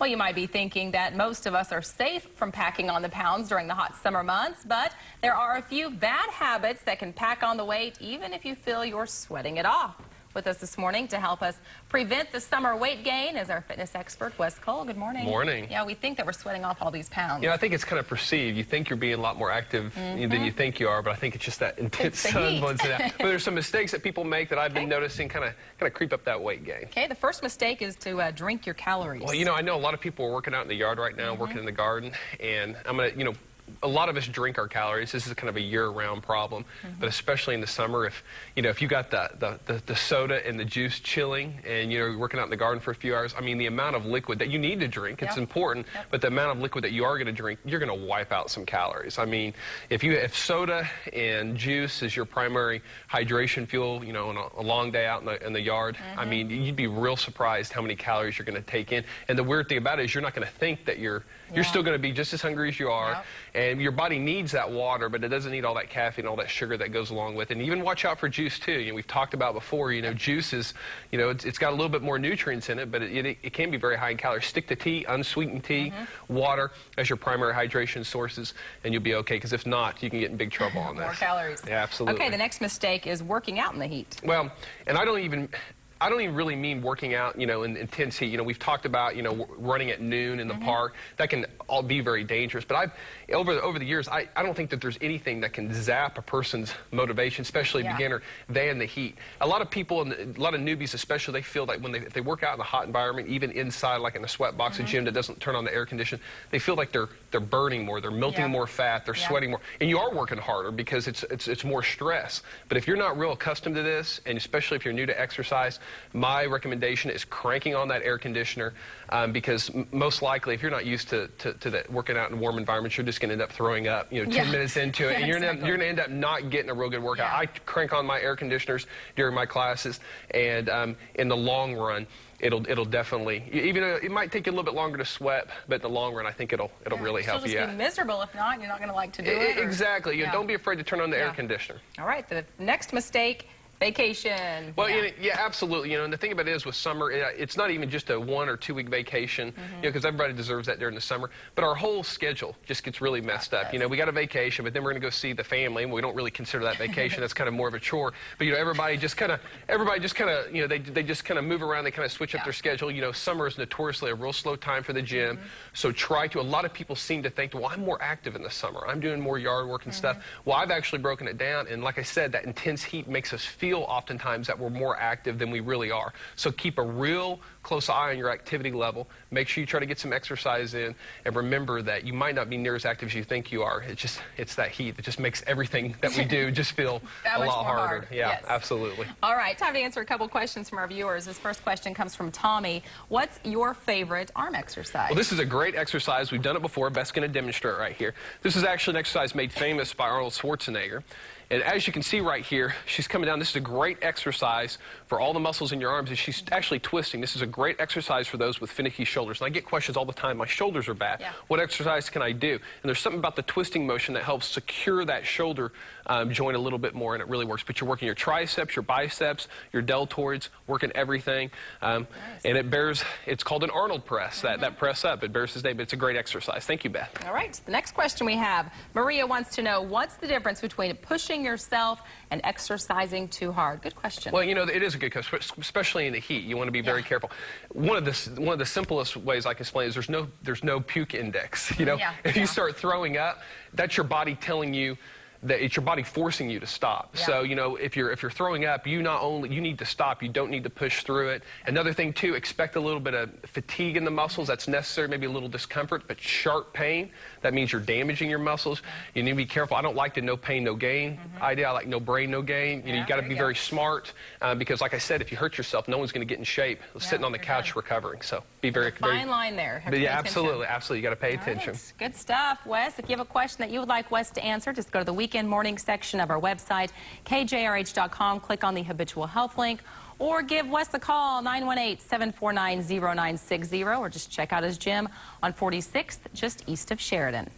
Well, you might be thinking that most of us are safe from packing on the pounds during the hot summer months, but there are a few bad habits that can pack on the weight even if you feel you're sweating it off. With us this morning to help us prevent the summer weight gain is our fitness expert, Wes Cole. Good morning. Morning. Yeah, we think that we're sweating off all these pounds. You know, I think it's kind of perceived. You think you're being a lot more active than you think you are, but I think it's just that intense sun. But there's some mistakes that people make that I've been noticing kind of creep up that weight gain. Okay, the first mistake is to drink your calories. Well, you know, I know a lot of people are working out in the yard right now, working in the garden, and I'm going to, a lot of us drink our calories. This is kind of a year-round problem, but especially in the summer, if you got the soda and the juice chilling, and you're working out in the garden for a few hours, I mean, the amount of liquid that you need to drink, it's important, but the amount of liquid that you are going to drink, you're going to wipe out some calories. I mean, if soda and juice is your primary hydration fuel, on a long day out in the yard, I mean, you'd be real surprised how many calories you're going to take in. And the weird thing about it is you're not going to think that you're still going to be just as hungry as you are. And your body needs that water, but it doesn't need all that caffeine, all that sugar that goes along with it. And even watch out for juice, too. We've talked about before, juice is, it's got a little bit more nutrients in it, but it can be very high in calories. Stick to tea, unsweetened tea, water as your primary hydration sources, and you'll be okay, because if not, you can get in big trouble on that. More calories. Yeah, absolutely. Okay, the next mistake is working out in the heat. Well, and I don't even really mean working out, in intense heat. We've talked about, running at noon in the park. That can all be very dangerous. But over the years, I don't think that there's anything that can zap a person's motivation, especially a beginner, than the heat. A lot of people, and a lot of newbies especially, they feel that if they work out in a hot environment, even inside, like in a sweat box, a gym that doesn't turn on the air condition, they feel like they're burning more, they're melting more fat, they're sweating more, and you are working harder because it's more stress. But if you're not real accustomed to this, and especially if you're new to exercise, my recommendation is cranking on that air conditioner, because most likely, if you're not used to that working out in warm environments, you're just going to end up throwing up, 10 minutes into it, and you're going to end up not getting a real good workout. I crank on my air conditioners during my classes, and in the long run, it'll definitely, even it might take you a little bit longer to sweat, but in the long run, I think it'll really help you out. You'll just be miserable if not. You're not going to like to do it. Exactly. Don't be afraid to turn on the air conditioner. All right. The next mistake. Vacation. Well, yeah, absolutely. And the thing about it is with summer, it's not even just a 1 or 2 week vacation, because everybody deserves that during the summer. But our whole schedule just gets really messed up. We got a vacation, but then we're going to go see the family, and we don't really consider that vacation. That's kind of more of a chore. But everybody just kind of, they just kind of move around. They kind of switch up their schedule. Summer is notoriously a real slow time for the gym. So a lot of people seem to think, well, I'm more active in the summer. I'm doing more yard work and stuff. Well, I've actually broken it down, and like I said, that intense heat makes us feel oftentimes that we're more active than we really are. So keep a real close eye on your activity level. Make sure you try to get some exercise in, and remember that you might not be near as active as you think you are. It's that heat that just makes everything that we do just feel a lot harder. Yeah, absolutely. All right, time to answer a couple questions from our viewers. This first question comes from Tommy. What's your favorite arm exercise? Well, this is a great exercise. We've done it before. Beth's going to demonstrate right here. This is actually an exercise made famous by Arnold Schwarzenegger. And as you can see right here, she's coming down. This is a great exercise for all the muscles in your arms, and she's actually twisting. This is a great exercise for those with finicky shoulders. And I get questions all the time, my shoulders are bad. What exercise can I do? And there's something about the twisting motion that helps secure that shoulder joint a little bit more, and it really works. But you're working your triceps, your biceps, your deltoids, working everything. And it's called an Arnold Press, that press up. It bears his name, but it's a great exercise. Thank you, Beth. All right, the next question we have, Maria wants to know, what's the difference between pushing yourself and exercising too hard? Good question. Well, it is a good question, especially in the heat. You want to be very careful. One of the simplest ways I can explain is there's no puke index. If you start throwing up, that's your body telling you that it's your body forcing you to stop. So, if you're throwing up, you need to stop. You don't need to push through it. Another thing, too, expect a little bit of fatigue in the muscles. That's necessary, maybe a little discomfort, but sharp pain. That means you're damaging your muscles. You need to be careful. I don't like the no pain, no gain idea. I like no brain, no gain. You got to be very smart, because, like I said, if you hurt yourself, no one's going to get in shape sitting on the couch recovering. So be very fine line there. But yeah, absolutely. You got to pay attention. Right. Good stuff, Wes. If you have a question that you would like Wes to answer, just go to the Weekend Morning section of our website, kjrh.com. Click on the Habitual Health link, or give Wes a call, 918-749-0960, or just check out his gym on 46th, just east of Sheridan.